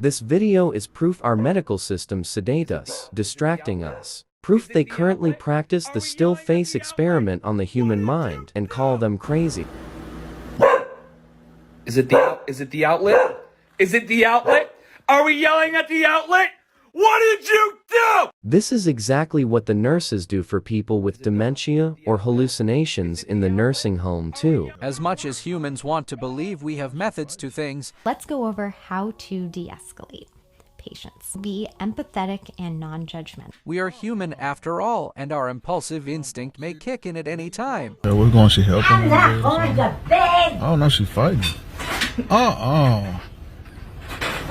This video is proof our medical systems sedate us, distracting us. Proof they currently practice the still face experiment on the human mind and call them crazy. Is it the outlet? Is it the outlet? Are we yelling at the outlet? What did you do? This is exactly what the nurses do for people with dementia or hallucinations in the nursing home too. As much as humans want to believe we have methods to things, let's go over how to de-escalate patients. Be empathetic and non-judgmental. We are human after all, and our impulsive instinct may kick in at any time. We're going, she helping. I'm not going to bed. Oh no, she fighting.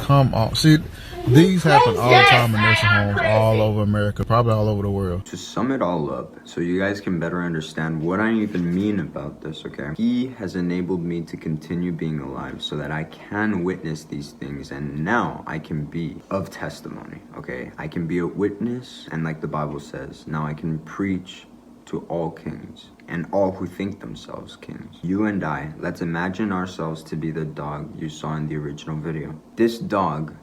Come on. See, these happen all the time in nursing homes all over America, probably all over the world. To sum it all up, so you guys can better understand what I even mean about this, okay? He has enabled me to continue being alive so that I can witness these things, and now I can be of testimony, okay? I can be a witness, and like the Bible says, now I can preach to all kings and all who think themselves kings. You and I, let's imagine ourselves to be the dog you saw in the original video. This dog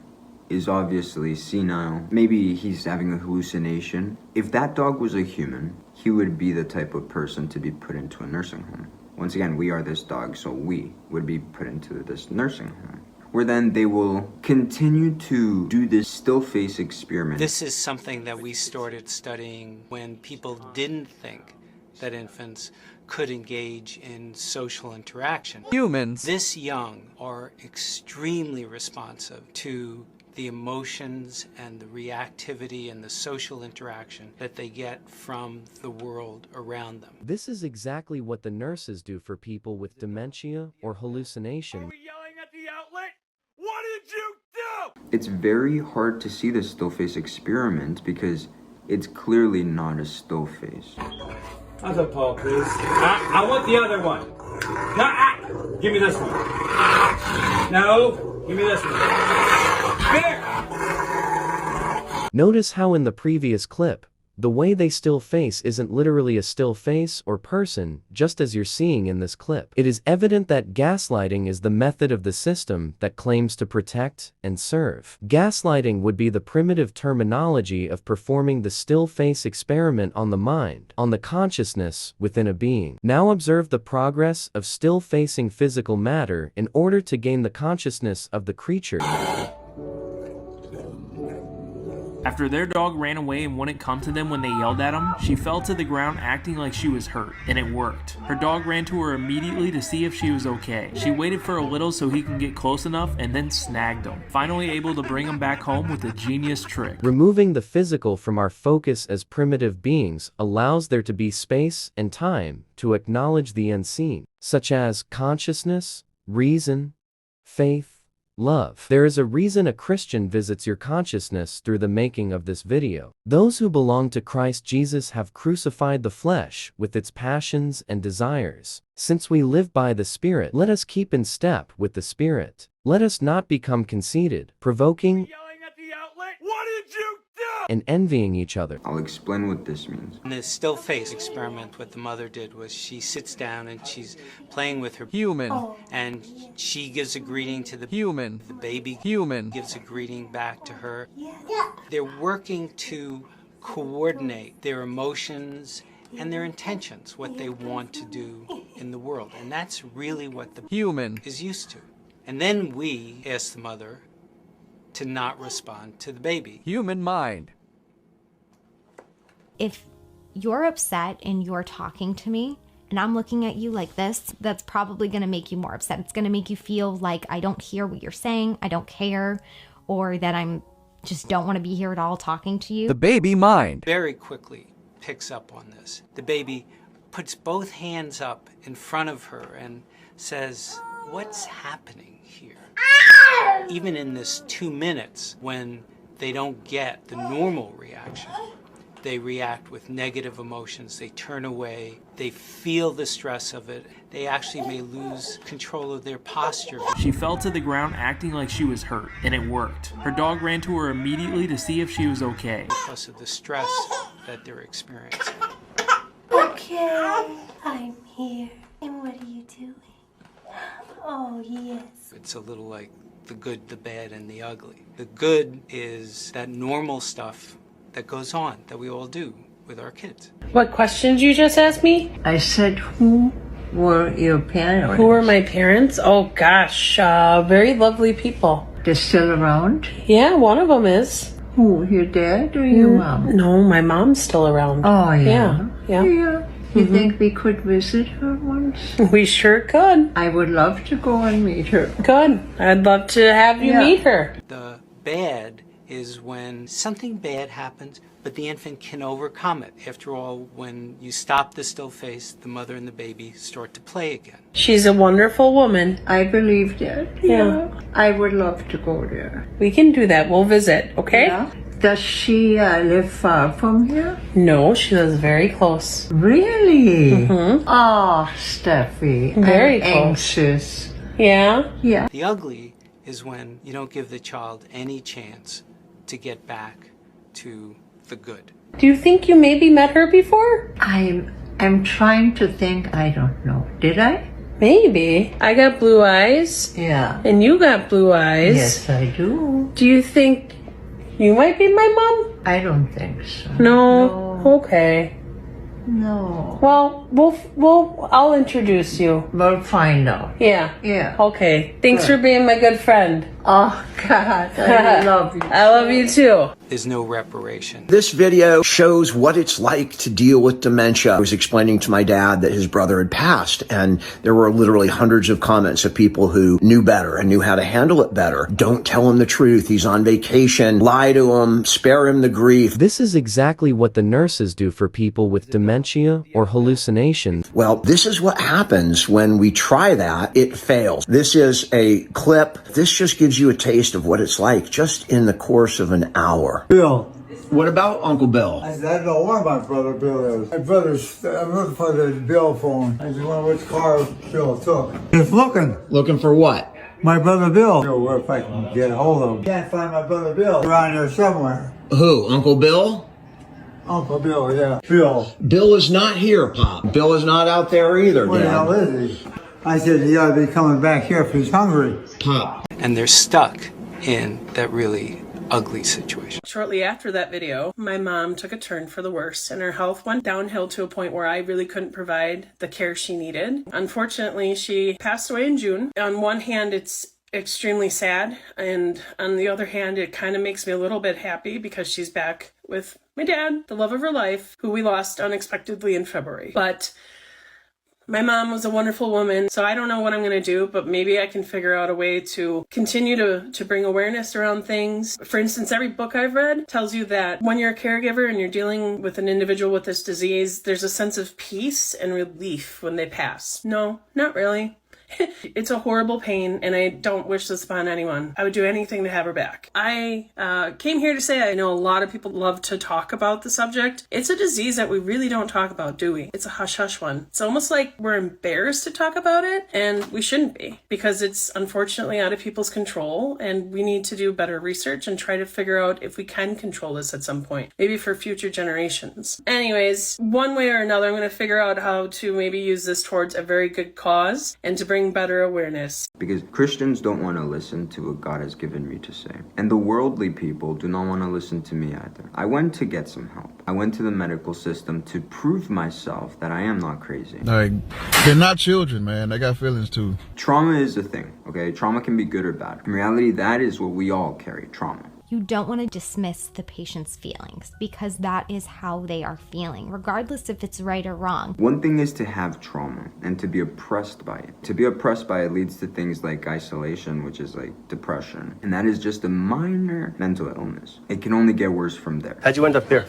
is obviously senile. Maybe he's having a hallucination. If that dog was a human, he would be the type of person to be put into a nursing home. Once again, we are this dog, so we would be put into this nursing home, where then they will continue to do this still face experiment. This is something that we started studying when people didn't think that infants could engage in social interaction. Humans this young are extremely responsive to the emotions and the reactivity and the social interaction that they get from the world around them. This is exactly what the nurses do for people with dementia or hallucination. Are we yelling at the outlet? What did you do? It's very hard to see this still face experiment because it's clearly not a still face. How's a paw, please? I want the other one. No, give me this one. No, give me this one. There! Notice how in the previous clip, the way they still face isn't literally a still face or person, just as you're seeing in this clip. It is evident that gaslighting is the method of the system that claims to protect and serve. Gaslighting would be the primitive terminology of performing the still face experiment on the mind, on the consciousness within a being. Now observe the progress of still facing physical matter in order to gain the consciousness of the creature. After their dog ran away and wouldn't come to them when they yelled at him, she fell to the ground acting like she was hurt, and it worked. Her dog ran to her immediately to see if she was okay. She waited for a little so he can get close enough and then snagged him, finally able to bring him back home with a genius trick. Removing the physical from our focus as primitive beings allows there to be space and time to acknowledge the unseen, such as consciousness, reason, faith, love. There is a reason a Christian visits your consciousness through the making of this video. Those who belong to Christ Jesus have crucified the flesh with its passions and desires. Since we live by the Spirit, let us keep in step with the Spirit. Let us not become conceited, provoking, Yelling at the outlet? What did you do? and envying each other. I'll explain what this means. In the still face experiment, what the mother did was she sits down and she's playing with her human, and she gives a greeting to the human, the baby human. gives a greeting back to her. They're working to coordinate their emotions and their intentions, what they want to do in the world. And that's really what the human is used to. And then we ask the mother to not respond to the baby. Human mind. If you're upset and you're talking to me and I'm looking at you like this, that's probably going to make you more upset. It's going to make you feel like I don't hear what you're saying, I don't care, or that I'm just don't want to be here at all talking to you. The baby mind. Very quickly picks up on this. The baby puts both hands up in front of her and says, "What's happening here?" Even in this 2 minutes, when they don't get the normal reaction, they react with negative emotions, they turn away, they feel the stress of it, they actually may lose control of their posture. She fell to the ground acting like she was hurt, and it worked. Her dog ran to her immediately to see if she was okay. Because of the stress that they're experiencing. Okay, I'm here. And what are you doing? Oh, yes. It's a little like the good, the bad, and the ugly. The good is that normal stuff that goes on, that we all do with our kids. What questions you just asked me? I said, who were your parents? Who were my parents? Oh gosh, very lovely people. They're still around? Yeah, one of them is. Who, your dad or your mom? No, my mom's still around. Oh, yeah. Yeah. You think we could visit her once? We sure could. I would love to go and meet her. Good. I'd love to have you meet her. The bad is when something bad happens, but the infant can overcome it. After all, when you stop the still face, the mother and the baby start to play again. She's a wonderful woman. I believe that. Yeah. I would love to go there. We can do that. We'll visit, okay? Yeah. Does she live far from here? No, she lives very close. Really? Mm-hmm. Oh, Steffi. Very I'm close. anxious. Yeah? Yeah. The ugly is when you don't give the child any chance to get back to the good. Do you think you maybe met her before? I'm trying to think. I don't know. Did I? Maybe. I got blue eyes. Yeah. And you got blue eyes. Yes, I do. Do you think you might be my mom? I don't think so. No. Okay. No. Well, I'll introduce you. We'll find out. Yeah. Yeah. Okay. Thanks for being my good friend. Oh, God. I love you. I love you too. There's no reparation. This video shows what it's like to deal with dementia. I was explaining to my dad that his brother had passed, and there were literally hundreds of comments of people who knew better and knew how to handle it better. Don't tell him the truth. He's on vacation. Lie to him. Spare him the grief. This is exactly what the nurses do for people with dementia or hallucinations. Well, this is what happens when we try that. It fails. This is a clip. This just gives you a taste of what it's like just in the course of an hour. Bill. What about Uncle Bill? I don't know where my brother Bill is. I'm looking for the Bill phone. I just wonder which car Bill took. Just looking. Looking for what? My brother Bill. Where if I can get a hold of him. Can't find my brother Bill. Around there somewhere. Who? Uncle Bill? Uncle Bill, yeah. Bill. Bill is not here, Pop. Bill is not out there either, Where the hell Dad. is he? I said he ought to be coming back here if he's hungry. Pop. And they're stuck in that really ugly situation. Shortly after that video, my mom took a turn for the worse and her health went downhill to a point where I really couldn't provide the care she needed. Unfortunately, she passed away in June. On one hand, it's extremely sad, and on the other hand, it kind of makes me a little bit happy because she's back with my dad, the love of her life, who we lost unexpectedly in February. But my mom was a wonderful woman, so I don't know what I'm going to do, but maybe I can figure out a way to continue to bring awareness around things. For instance, every book I've read tells you that when you're a caregiver and you're dealing with an individual with this disease, there's a sense of peace and relief when they pass. No, not really. It's a horrible pain, and I don't wish this upon anyone. I would do anything to have her back. I came here to say I know a lot of people love to talk about the subject. It's a disease that we really don't talk about, do we? It's a hush-hush one. It's almost like we're embarrassed to talk about it, and we shouldn't be, because it's unfortunately out of people's control, and we need to do better research and try to figure out if we can control this at some point, maybe for future generations. Anyways, one way or another, I'm going to figure out how to maybe use this towards a very good cause and to bring better awareness. Because Christians don't want to listen to what God has given me to say. And the worldly people do not want to listen to me either. I went to get some help. I went to the medical system to prove myself that I am not crazy. Like, they're not children, man. They got feelings too. Trauma is a thing, okay? Trauma can be good or bad. In reality, that is what we all carry, trauma. You don't want to dismiss the patient's feelings because that is how they are feeling, regardless if it's right or wrong. One thing is to have trauma and to be oppressed by it. To be oppressed by it leads to things like isolation, which is like depression. And that is just a minor mental illness. It can only get worse from there. How'd you end up here?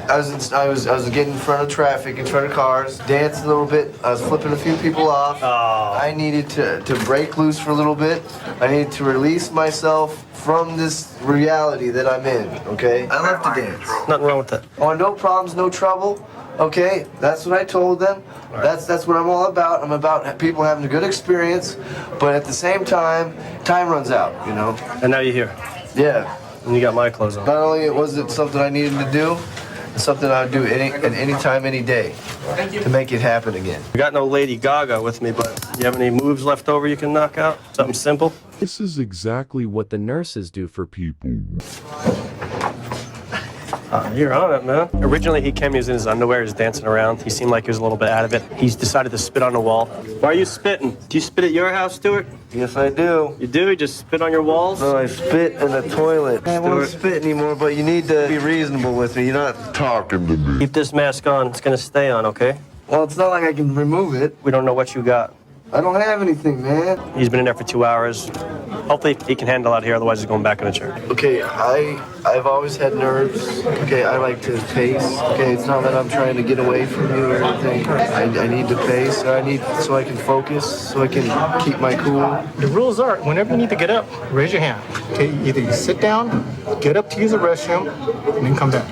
I was getting in front of traffic, in front of cars, danced a little bit. I was flipping a few people off. Oh. I needed to break loose for a little bit. I needed to release myself from this reality that I'm in, okay? I love to dance. Nothing wrong with that. Oh, no problems, no trouble. Okay, that's what I told them. Right. That's what I'm all about. I'm about people having a good experience, but at the same time, time runs out, you know? And now you're here. Yeah. And you got my clothes on. Not only was it something I needed to do, it's something I would do at any time, any day to make it happen again. I got no Lady Gaga with me, but you have any moves left over you can knock out? Something simple? This is exactly what the nurses do for people. You're on it, man. Originally, he came, he was in his underwear, he was dancing around. He seemed like he was a little bit out of it. He's decided to spit on the wall. Why are you spitting? Do you spit at your house, Stuart? Yes, I do. You do? You just spit on your walls? No, I spit in the toilet. I won't spit anymore, but you need to be reasonable with me. You're not talking to me. Keep this mask on. It's gonna stay on, okay? Well, it's not like I can remove it. We don't know what you got. I don't have anything, man. He's been in there for 2 hours. Hopefully he can handle out here, otherwise he's going back in the chair. Okay, I've always had nerves. Okay, I like to pace. Okay, it's not that I'm trying to get away from you or anything. I need to pace. So I can focus, so I can keep my cool. The rules are, whenever you need to get up, raise your hand. Okay, either you sit down, get up to use the restroom, and then come back.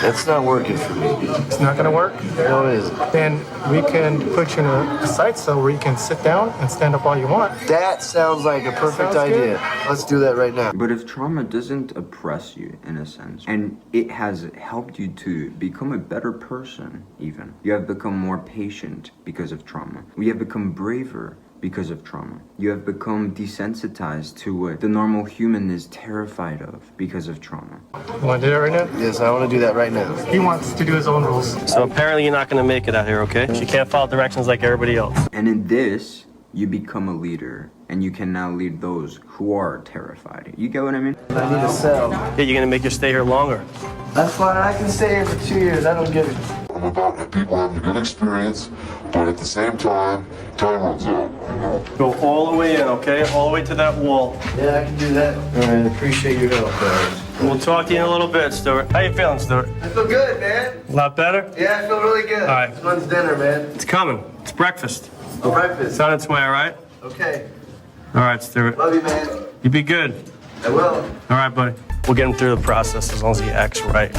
That's not working for me. It's not gonna work? No, it isn't. Then we can put you in a side cell where you can sit down and stand up all you want. That sounds like a perfect idea. Let's do that right now. But if trauma doesn't oppress you, in a sense, and it has helped you to become a better person, even, you have become more patient because of trauma. You have become braver because of trauma. You have become desensitized to what the normal human is terrified of because of trauma. You want to do that right now? Yes, I want to do that right now. He wants to do his own rules. So apparently you're not gonna make it out here, okay? You can't follow directions like everybody else. And in this, you become a leader, and you can now lead those who are terrified. You get what I mean? I need a cell. Yeah, you're gonna make you stay here longer. That's fine. I can stay here for 2 years. I don't get it. I'm about people having a good experience, but at the same time runs out. Go all the way in, okay? All the way to that wall. Yeah, I can do that. All right, I appreciate your help, guys. We'll talk to you in a little bit, Stuart. How you feeling, Stuart? I feel good, man. A lot better? Yeah, I feel really good. All right. When's dinner, man? It's coming. It's breakfast. Breakfast. It's on its way, all right? Okay. All right, Stuart. Love you, man. You be good. I will. All right, buddy. We'll get him through the process as long as he acts right.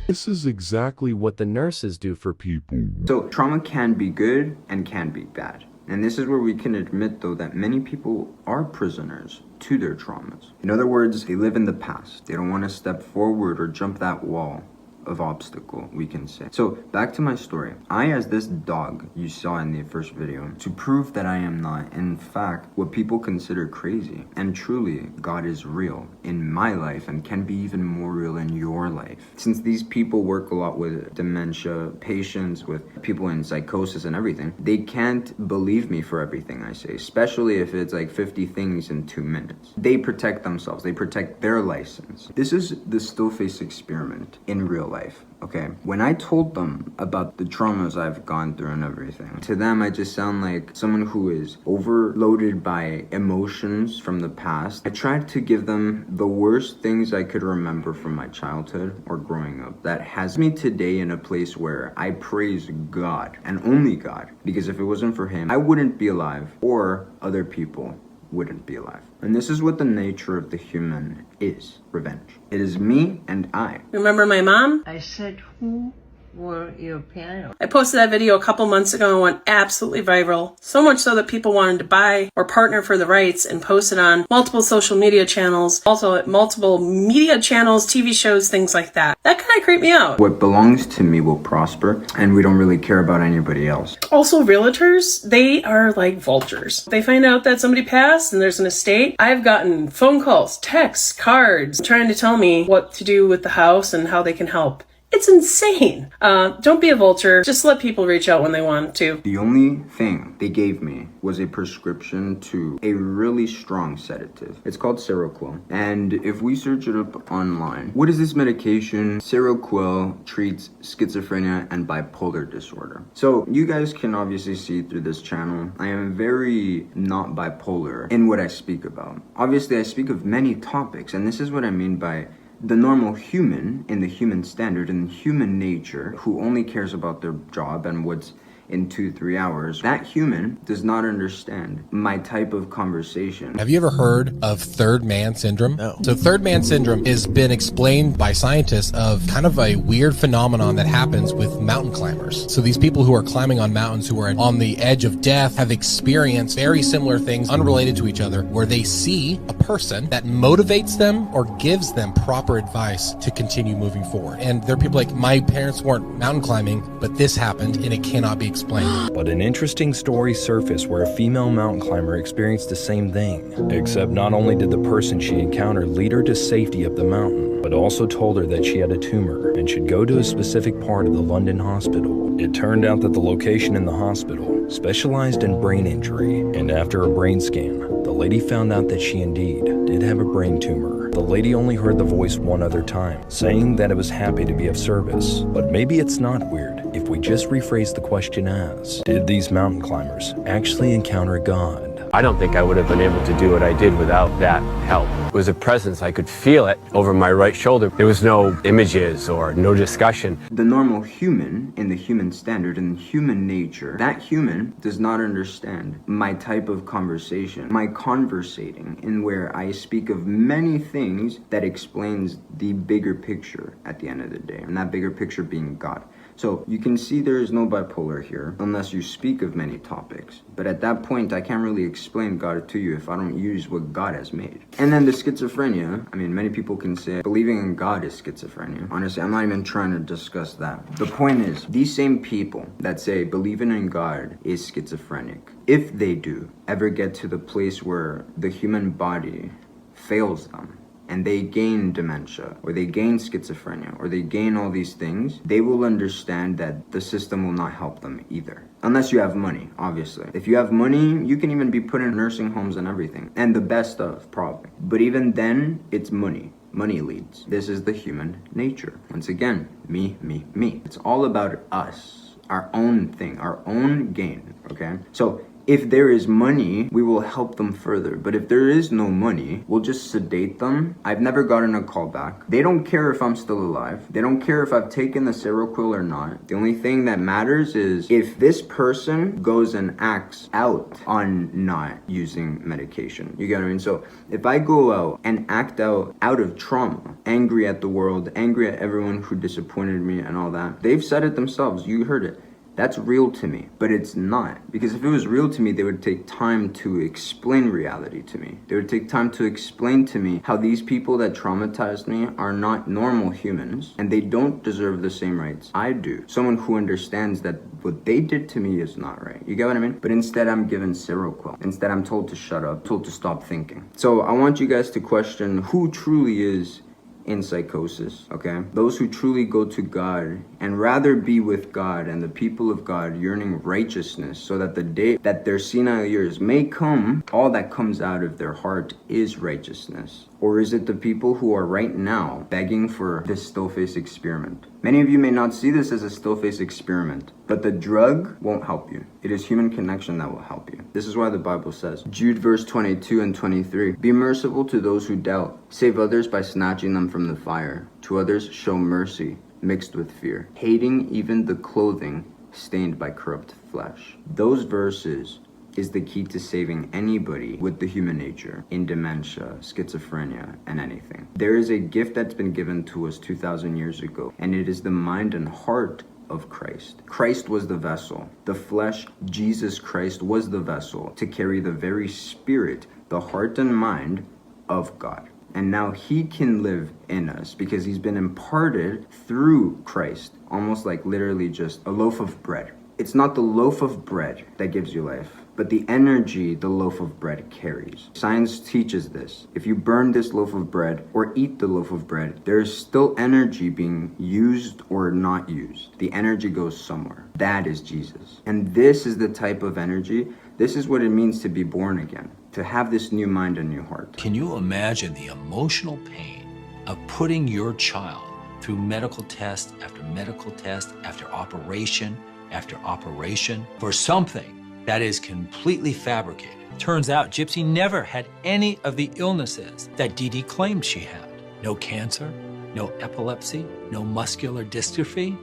This is exactly what the nurses do for people. So trauma can be good and can be bad. And this is where we can admit, though, that many people are prisoners to their traumas. In other words, they live in the past. They don't want to step forward or jump that wall of obstacle, we can say. So back to my story. I, as this dog you saw in the first video, to prove that I am not, in fact, what people consider crazy. And truly, God is real in my life and can be even more real in your life. Since these people work a lot with dementia patients, with people in psychosis and everything, they can't believe me for everything I say, especially if it's like 50 things in 2 minutes. They protect themselves. They protect their license. This is the Stillface experiment in real life. Okay, when I told them about the traumas I've gone through and everything, to them I just sound like someone who is overloaded by emotions from the past. I tried to give them the worst things I could remember from my childhood or growing up that has me today in a place where I praise God and only God, because if it wasn't for him, I wouldn't be alive, or other people wouldn't be alive. And this is what the nature of the human is: revenge. It is me and I. Remember my mom? I said, who were your parents? I posted that video a couple months ago and went absolutely viral. So much so that people wanted to buy or partner for the rights and post it on multiple social media channels, also at multiple media channels, TV shows, things like that. That kind of creeped me out. What belongs to me will prosper, and we don't really care about anybody else. Also, realtors, they are like vultures. They find out that somebody passed and there's an estate. I've gotten phone calls, texts, cards, trying to tell me what to do with the house and how they can help. It's insane. Don't be a vulture. Just let people reach out when they want to. The only thing they gave me was a prescription to a really strong sedative. It's called Seroquel. And if we search it up online, what is this medication? Seroquel treats schizophrenia and bipolar disorder. So you guys can obviously see through this channel, I am very not bipolar in what I speak about. Obviously, I speak of many topics, and this is what I mean by the normal human in the human standard and human nature who only cares about their job and what's in 2-3 hours. That human does not understand my type of conversation. Have you ever heard of third man syndrome? No. So third man syndrome has been explained by scientists of kind of a weird phenomenon that happens with mountain climbers. So these people who are climbing on mountains, who are on the edge of death, have experienced very similar things unrelated to each other, where they see a person that motivates them or gives them proper advice to continue moving forward. And there are people like, my parents weren't mountain climbing, but this happened and it cannot be explained. explained. But an interesting story surfaced where a female mountain climber experienced the same thing. Except not only did the person she encountered lead her to safety up the mountain, but also told her that she had a tumor and should go to a specific part of the London hospital. It turned out that the location in the hospital specialized in brain injury, and after a brain scan, the lady found out that she indeed did have a brain tumor. The lady only heard the voice one other time, saying that it was happy to be of service. But maybe it's not weird if we just rephrase the question as, did these mountain climbers actually encounter God? I don't think I would have been able to do what I did without that help. It was a presence. I could feel it over my right shoulder. There was no images or no discussion. The normal human, in the human standard, in human nature, that human does not understand my type of conversation, my conversating, in where I speak of many things that explains the bigger picture at the end of the day, and that bigger picture being God. So you can see there is no bipolar here unless you speak of many topics. But at that point, I can't really explain God to you if I don't use what God has made. And then the schizophrenia, I mean, many people can say believing in God is schizophrenia. Honestly, I'm not even trying to discuss that. The point is, these same people that say believing in God is schizophrenic, if they do ever get to the place where the human body fails them, and they gain dementia, or they gain schizophrenia, or they gain all these things, they will understand that the system will not help them either. Unless you have money, obviously. If you have money, you can even be put in nursing homes and everything. And the best of, probably. But even then, it's money. Money leads. This is the human nature. Once again, me, me, me. It's all about us. Our own thing, our own gain, okay? So, if there is money, we will help them further. But if there is no money, we'll just sedate them. I've never gotten a call back. They don't care if I'm still alive. They don't care if I've taken the Seroquel or not. The only thing that matters is if this person goes and acts out on not using medication. You get what I mean? So if I go out and act out of trauma, angry at the world, angry at everyone who disappointed me and all that, they've said it themselves. You heard it. That's real to me, but it's not. Because if it was real to me, they would take time to explain reality to me. They would take time to explain to me how these people that traumatized me are not normal humans, and they don't deserve the same rights I do. Someone who understands that what they did to me is not right. You get what I mean? But instead, I'm given Seroquel. Instead, I'm told to shut up, told to stop thinking. So I want you guys to question who truly is in psychosis, okay? Those who truly go to God and rather be with God and the people of God yearning righteousness so that the day that their senile years may come, all that comes out of their heart is righteousness. Or is it the people who are right now begging for this still-face experiment? Many of you may not see this as a still-face experiment, but the drug won't help you. It is human connection that will help you. This is why the Bible says, Jude verse 22 and 23, be merciful to those who doubt. Save others by snatching them from the fire. To others show mercy mixed with fear, hating even the clothing stained by corrupt flesh. Those verses is the key to saving anybody with the human nature in dementia, schizophrenia, and anything. There is a gift that's been given to us 2,000 years ago, and it is the mind and heart of Christ. Christ was the vessel. The flesh, Jesus Christ, was the vessel to carry the very spirit, the heart and mind of God. And now he can live in us because he's been imparted through Christ, almost like literally just a loaf of bread. It's not the loaf of bread that gives you life, but the energy the loaf of bread carries. Science teaches this. If you burn this loaf of bread or eat the loaf of bread, there is still energy being used or not used. The energy goes somewhere. That is Jesus. And this is the type of energy, this is what it means to be born again, to have this new mind and new heart. Can you imagine the emotional pain of putting your child through medical test after medical test after operation after operation for something that is completely fabricated? Turns out Gypsy never had any of the illnesses that Dee Dee claimed she had. No cancer, no epilepsy, no muscular dystrophy,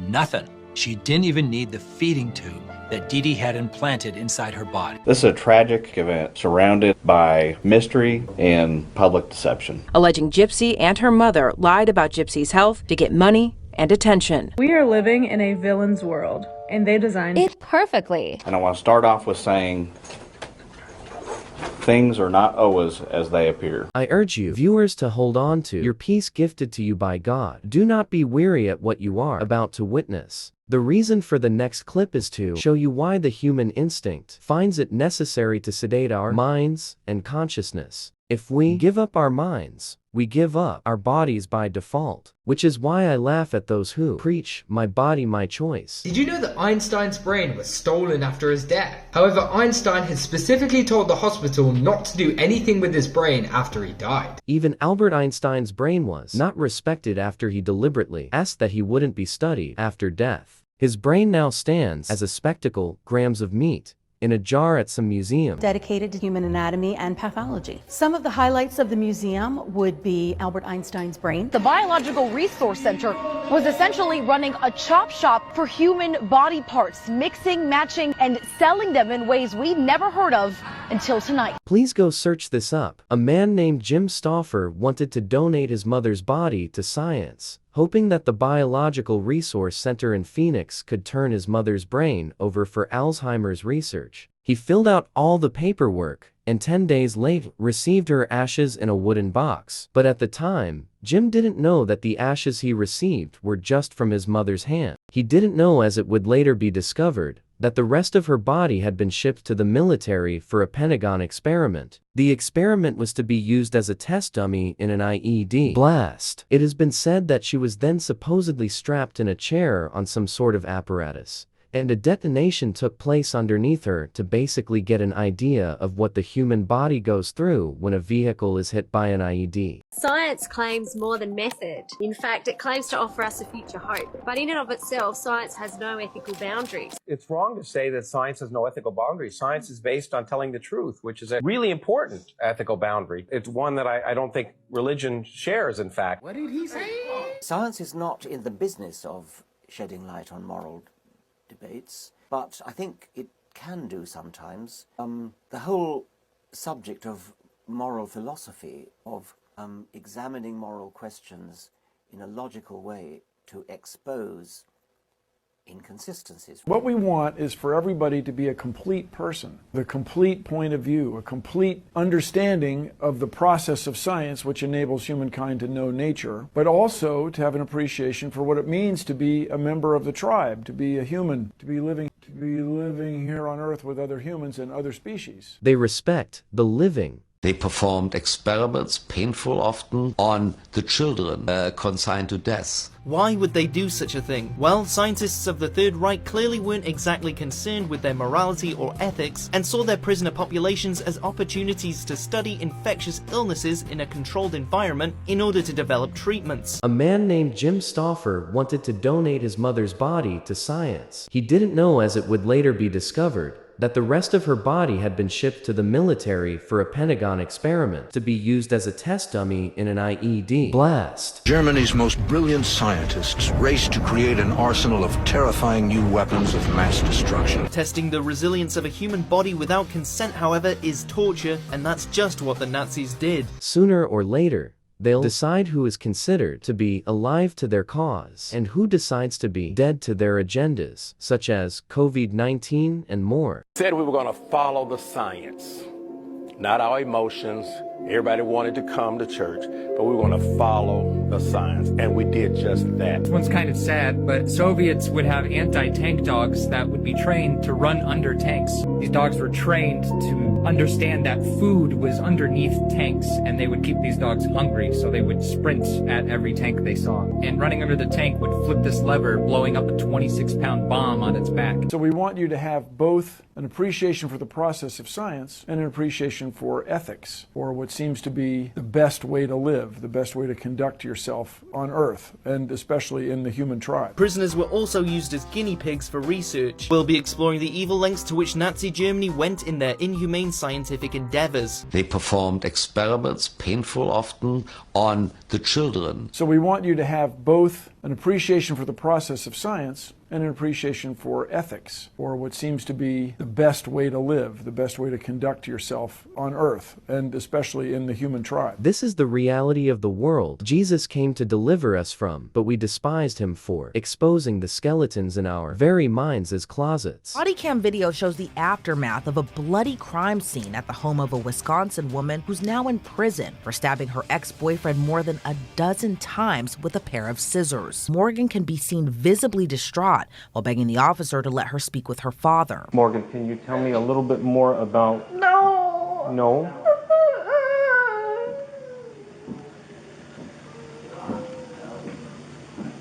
nothing. She didn't even need the feeding tube that Dee Dee had implanted inside her body. This is a tragic event surrounded by mystery and public deception. Alleging Gypsy and her mother lied about Gypsy's health to get money and attention. We are living in a villain's world, and they designed it perfectly. And I want to start off with saying things are not always as they appear. I urge you, viewers, to hold on to your peace gifted to you by God. Do not be weary at what you are about to witness. The reason for the next clip is to show you why the human instinct finds it necessary to sedate our minds and consciousness. If we give up our minds, we give up our bodies by default, which is why I laugh at those who preach, "My body, my choice." Did you know that Einstein's brain was stolen after his death? However, Einstein had specifically told the hospital not to do anything with his brain after he died. Even Albert Einstein's brain was not respected after he deliberately asked that he wouldn't be studied after death. His brain now stands as a spectacle, grams of meat, in a jar at some museum dedicated to human anatomy and pathology. Some of the highlights of the museum would be Albert Einstein's brain. The Biological Resource Center was essentially running a chop shop for human body parts, mixing, matching, and selling them in ways we'd never heard of until tonight. Please go search this up. A man named Jim Stauffer wanted to donate his mother's body to science, hoping that the Biological Resource Center in Phoenix could turn his mother's brain over for Alzheimer's research. He filled out all the paperwork, and 10 days later received her ashes in a wooden box. But at the time, Jim didn't know that the ashes he received were just from his mother's hand. He didn't know, as it would later be discovered, that the rest of her body had been shipped to the military for a Pentagon experiment. The experiment was to be used as a test dummy in an IED blast. It has been said that she was then supposedly strapped in a chair on some sort of apparatus, and a detonation took place underneath her to basically get an idea of what the human body goes through when a vehicle is hit by an IED. Science claims more than method. In fact, it claims to offer us a future hope. But in and of itself, science has no ethical boundaries. It's wrong to say that science has no ethical boundaries. Science is based on telling the truth, which is a really important ethical boundary. It's one that I don't think religion shares, in fact. What did he say? Science is not in the business of shedding light on moral debates, but I think it can do sometimes. The whole subject of moral philosophy, of examining moral questions in a logical way to expose inconsistencies. What we want is for everybody to be a complete person, the complete point of view, a complete understanding of the process of science which enables humankind to know nature, but also to have an appreciation for what it means to be a member of the tribe, to be a human, to be living here on Earth with other humans and other species. They respect the living. They performed experiments, painful often, on the children consigned to death. Why would they do such a thing? Well, scientists of the Third Reich clearly weren't exactly concerned with their morality or ethics, and saw their prisoner populations as opportunities to study infectious illnesses in a controlled environment in order to develop treatments. A man named Jim Stauffer wanted to donate his mother's body to science. He didn't know, as it would later be discovered, that the rest of her body had been shipped to the military for a Pentagon experiment to be used as a test dummy in an IED blast. Germany's most brilliant scientists raced to create an arsenal of terrifying new weapons of mass destruction. Testing the resilience of a human body without consent, however, is torture, and that's just what the Nazis did. Sooner or later, they'll decide who is considered to be alive to their cause and who decides to be dead to their agendas, such as COVID-19 and more. Said we were going to follow the science, not our emotions. Everybody wanted to come to church, but we were going to follow the science, and we did just that. This one's kind of sad, but Soviets would have anti-tank dogs that would be trained to run under tanks. These dogs were trained to understand that food was underneath tanks, and they would keep these dogs hungry, so they would sprint at every tank they saw. And running under the tank would flip this lever, blowing up a 26-pound bomb on its back. So we want you to have both an appreciation for the process of science and an appreciation for ethics, or what seems to be the best way to live, the best way to conduct yourself on Earth, and especially in the human tribe. Prisoners were also used as guinea pigs for research. We'll be exploring the evil lengths to which Nazi Germany went in their inhumane scientific endeavors. They performed experiments, painful often, on the children. So we want you to have both an appreciation for the process of science and an appreciation for ethics, or what seems to be the best way to live, the best way to conduct yourself on Earth, and especially in the human tribe. This is the reality of the world Jesus came to deliver us from, but we despised him for exposing the skeletons in our very minds as closets. Body cam video shows the aftermath of a bloody crime scene at the home of a Wisconsin woman who's now in prison for stabbing her ex-boyfriend more than a dozen times with a pair of scissors. Morgan can be seen visibly distraught spot while begging the officer to let her speak with her father. Morgan, can you tell me a little bit more about... No?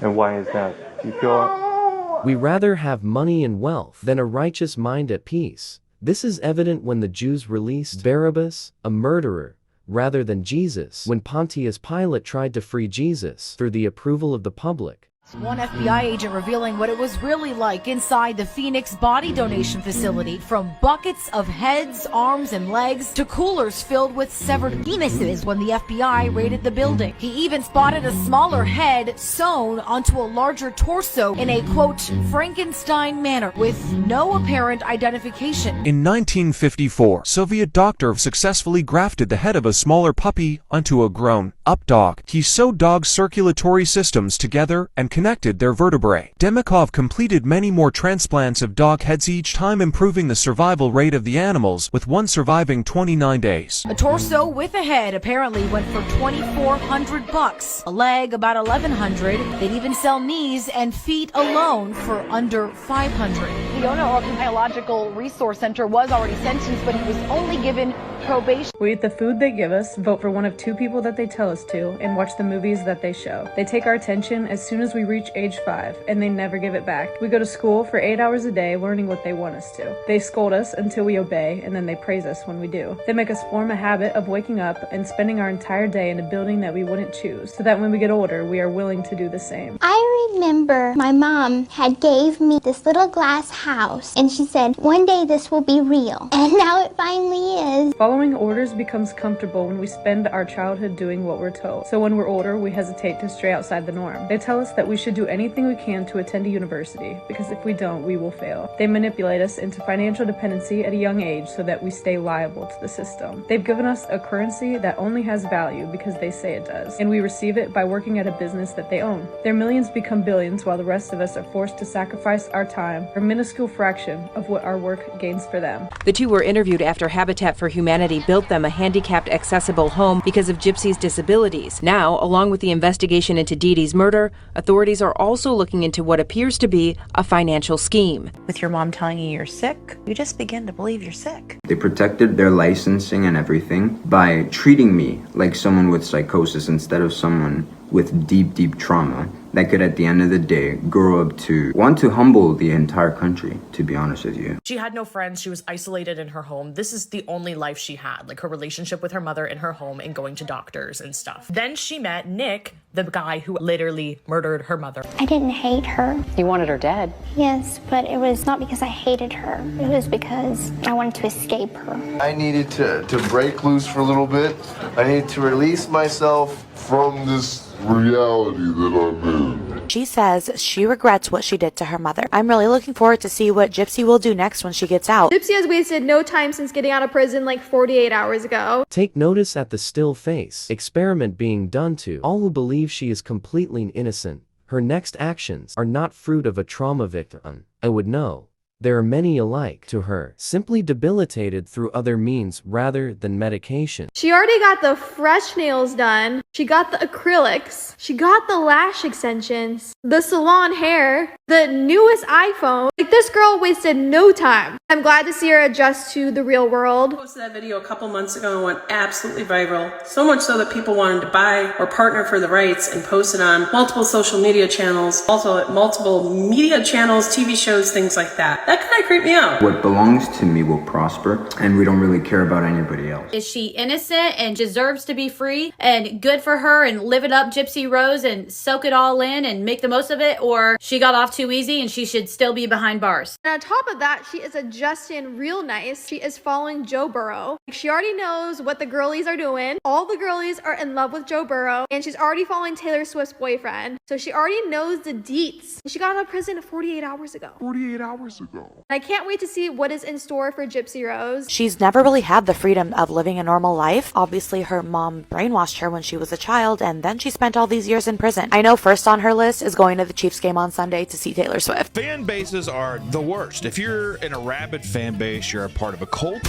And why is that? Do you feel... We rather have money and wealth than a righteous mind at peace. This is evident when the Jews released Barabbas, a murderer, rather than Jesus, when Pontius Pilate tried to free Jesus through the approval of the public. One FBI agent revealing what it was really like inside the Phoenix body donation facility, from buckets of heads, arms, and legs to coolers filled with severed penises when the FBI raided the building. He even spotted a smaller head sewn onto a larger torso in a, quote, Frankenstein manner with no apparent identification. In 1954, Soviet doctor successfully grafted the head of a smaller puppy onto a grown-up dog. He sewed dogs' circulatory systems together and connected their vertebrae. Demikov completed many more transplants of dog heads, each time improving the survival rate of the animals, with one surviving 29 days. A torso with a head apparently went for $2,400. A leg about $1,100. They'd even sell knees and feet alone for under $500. The owner of the Biological Resource Center was already sentenced, but he was only given probation. We eat the food they give us, vote for one of two people that they tell us to, and watch the movies that they show. They take our attention as soon as we reach age 5, and they never give it back. We go to school for 8 hours a day learning what they want us to. They scold us until we obey, and then they praise us when we do. They make us form a habit of waking up and spending our entire day in a building that we wouldn't choose, so that when we get older, we are willing to do the same. I remember my mom had gave me this little glass house, and she said, one day this will be real. And now it finally is. Following orders becomes comfortable when we spend our childhood doing what we're told. So when we're older, we hesitate to stray outside the norm. They tell us that we should do anything we can to attend a university, because if we don't, we will fail. They manipulate us into financial dependency at a young age so that we stay liable to the system. They've given us a currency that only has value because they say it does, and we receive it by working at a business that they own. Their millions become billions while the rest of us are forced to sacrifice our time, a minuscule fraction of what our work gains for them. The two were interviewed after Habitat for Humanity built them a handicapped accessible home because of Gypsy's disabilities. Now, along with the investigation into Dee Dee's murder, authorities are also looking into what appears to be a financial scheme. With your mom telling you you're sick, you just begin to believe you're sick. They protected their licensing and everything by treating me like someone with psychosis instead of someone with deep trauma that could at the end of the day grow up to want to humble the entire country, to be honest with you. She had no friends. She was isolated in her home. This is the only life she had, like her relationship with her mother in her home and going to doctors and stuff. Then she met Nick, the guy who literally murdered her mother. I didn't hate her. You wanted her dead? Yes, but it was not because I hated her. It was because I wanted to escape her. I needed to break loose for a little bit. I needed to release myself from this reality that I'm in. She says she regrets what she did to her mother. I'm really looking forward to see what Gypsy will do next when she gets out. Gypsy has wasted no time since getting out of prison like 48 hours ago. Take notice at the still face experiment being done to all who believe she is completely innocent. Her next actions are not fruit of a trauma victim. I would know. There are many alike to her, simply debilitated through other means rather than medication. She already got the fresh nails done. She got the acrylics. She got the lash extensions, the salon hair, the newest iPhone. Like, this girl wasted no time. I'm glad to see her adjust to the real world. I posted that video a couple months ago and went absolutely viral. So much so that people wanted to buy or partner for the rights and post it on multiple social media channels, also at multiple media channels, TV shows, things like that. That kind of creeped me out. What belongs to me will prosper, and we don't really care about anybody else. Is she innocent and deserves to be free and good for her and live it up Gypsy Rose and soak it all in and make the most of it? Or she got off too easy and she should still be behind bars? And on top of that, she is adjusting real nice. She is following Joe Burrow. She already knows what the girlies are doing. All the girlies are in love with Joe Burrow, and she's already following Taylor Swift's boyfriend. So she already knows the deets. She got out of prison 48 hours ago. 48 hours ago. I can't wait to see what is in store for Gypsy Rose. She's never really had the freedom of living a normal life. Obviously, her mom brainwashed her when she was a child, and then she spent all these years in prison. I know first on her list is going to the Chiefs game on Sunday to see Taylor Swift. Fan bases are the worst. If you're in a rabid fan base, you're a part of a cult,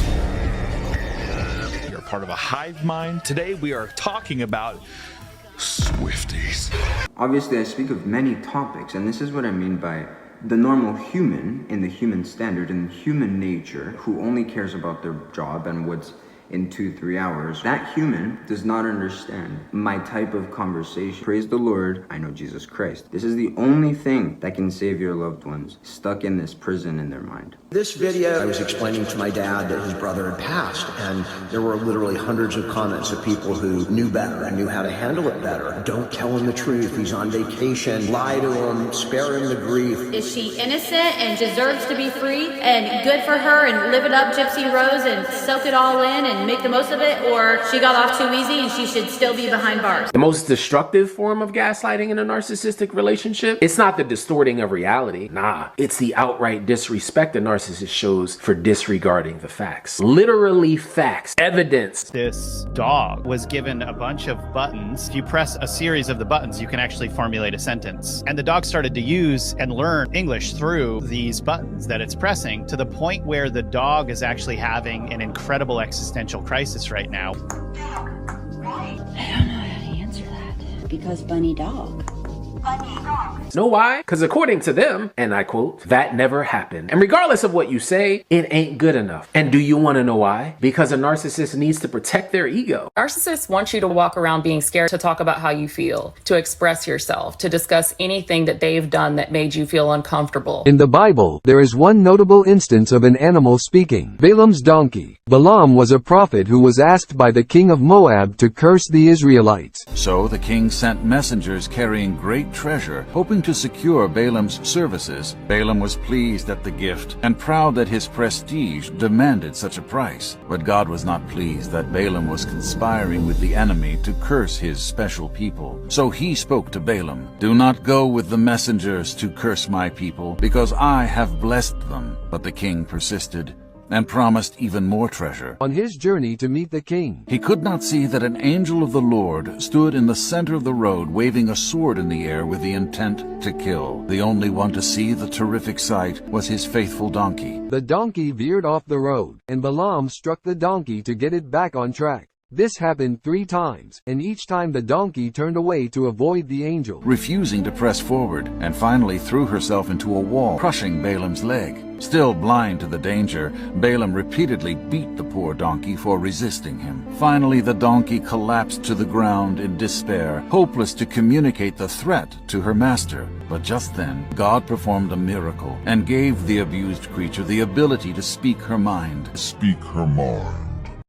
you're a part of a hive mind. Today we are talking about Swifties. Obviously, I speak of many topics, and this is what I mean by The normal human, in the human standard, in human nature, who only cares about their job and what's in 2-3 hours, that human does not understand my type of conversation. Praise the Lord, I know Jesus Christ. This is the only thing that can save your loved ones stuck in this prison in their mind. This video, I was explaining to my dad that his brother had passed, and there were literally hundreds of comments of people who knew better and knew how to handle it better. Don't tell him the truth, he's on vacation, lie to him, spare him the grief. Is she innocent and deserves to be free and good for her and live it up Gypsy Rose and soak it all in and make the most of it, or she got off too easy and she should still be behind bars? The most destructive form of gaslighting in a narcissistic relationship, it's not the distorting of reality. Nah, it's the outright disrespect a narcissist shows for disregarding the facts. Literally facts, evidence. This dog was given a bunch of buttons. If you press a series of the buttons, you can actually formulate a sentence. And the dog started to use and learn English through these buttons that it's pressing, to the point where the dog is actually having an incredible existential crisis right now. I don't know how to answer that. Because bunny dog. Know why? Because according to them, and I quote, that never happened. And regardless of what you say, it ain't good enough. And do you want to know why? Because a narcissist needs to protect their ego. Narcissists want you to walk around being scared to talk about how you feel, to express yourself, to discuss anything that they've done that made you feel uncomfortable. In the Bible, there is one notable instance of an animal speaking. Balaam's donkey. Balaam was a prophet who was asked by the king of Moab to curse the Israelites. So the king sent messengers carrying great treasure, hoping to secure Balaam's services. Balaam was pleased at the gift and proud that his prestige demanded such a price. But God was not pleased that Balaam was conspiring with the enemy to curse his special people. So he spoke to Balaam, "Do not go with the messengers to curse my people, because I have blessed them." But the king persisted and promised even more treasure. On his journey to meet the king, he could not see that an angel of the Lord stood in the center of the road waving a sword in the air with the intent to kill. The only one to see the terrific sight was his faithful donkey. The donkey veered off the road, and Balaam struck the donkey to get it back on track. This happened 3 times, and each time the donkey turned away to avoid the angel, refusing to press forward, and finally threw herself into a wall, crushing Balaam's leg. Still blind to the danger, Balaam repeatedly beat the poor donkey for resisting him. Finally, the donkey collapsed to the ground in despair, hopeless to communicate the threat to her master. But just then, God performed a miracle and gave the abused creature the ability to speak her mind. Speak her mind.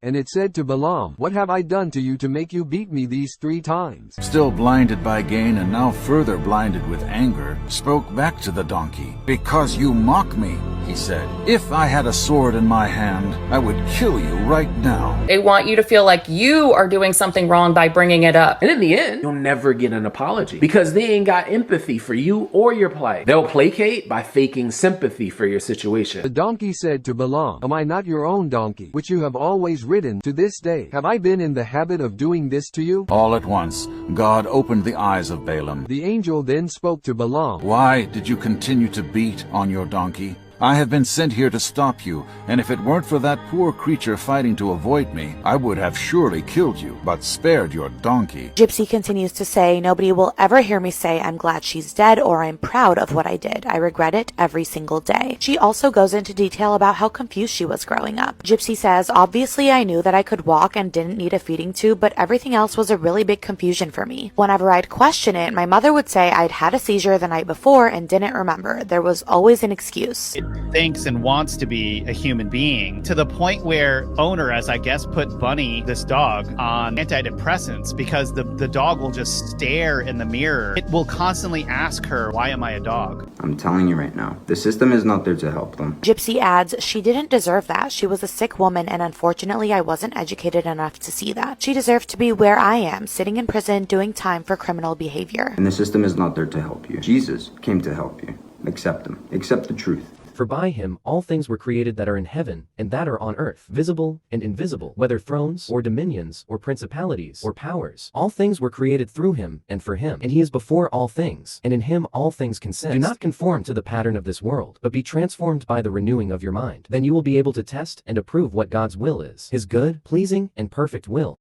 And it said to Balaam, "What have I done to you to make you beat me these 3 times?" Still blinded by gain and now further blinded with anger, spoke back to the donkey. "Because you mock me," he said. "If I had a sword in my hand, I would kill you right now." They want you to feel like you are doing something wrong by bringing it up. And in the end, you'll never get an apology because they ain't got empathy for you or your plight. They'll placate by faking sympathy for your situation. The donkey said to Balaam, "Am I not your own donkey, which you have always ridden to this day? Have I been in the habit of doing this to you?" All at once, God opened the eyes of Balaam. The angel then spoke to Balaam, "Why did you continue to beat on your donkey? I have been sent here to stop you, and if it weren't for that poor creature fighting to avoid me, I would have surely killed you, but spared your donkey." Gypsy continues to say, "Nobody will ever hear me say I'm glad she's dead or I'm proud of what I did. I regret it every single day." She also goes into detail about how confused she was growing up. Gypsy says, "Obviously I knew that I could walk and didn't need a feeding tube, but everything else was a really big confusion for me. Whenever I'd question it, my mother would say I'd had a seizure the night before and didn't remember. There was always an excuse." Thinks and wants to be a human being, to the point where owner, as I guess, put Bunny, this dog, on antidepressants because the dog will just stare in the mirror. It will constantly ask her, "Why am I a dog?" I'm telling you right now, the system is not there to help them. Gypsy adds, "She didn't deserve that. She was a sick woman, and unfortunately I wasn't educated enough to see that. She deserved to be where I am, sitting in prison doing time for criminal behavior." And the system is not there to help you. Jesus came to help you. Accept him. Accept the truth. For by him all things were created that are in heaven, and that are on earth, visible and invisible, whether thrones, or dominions, or principalities, or powers. All things were created through him, and for him. And he is before all things, and in him all things consist. Do not conform to the pattern of this world, but be transformed by the renewing of your mind. Then you will be able to test and approve what God's will is, his good, pleasing, and perfect will.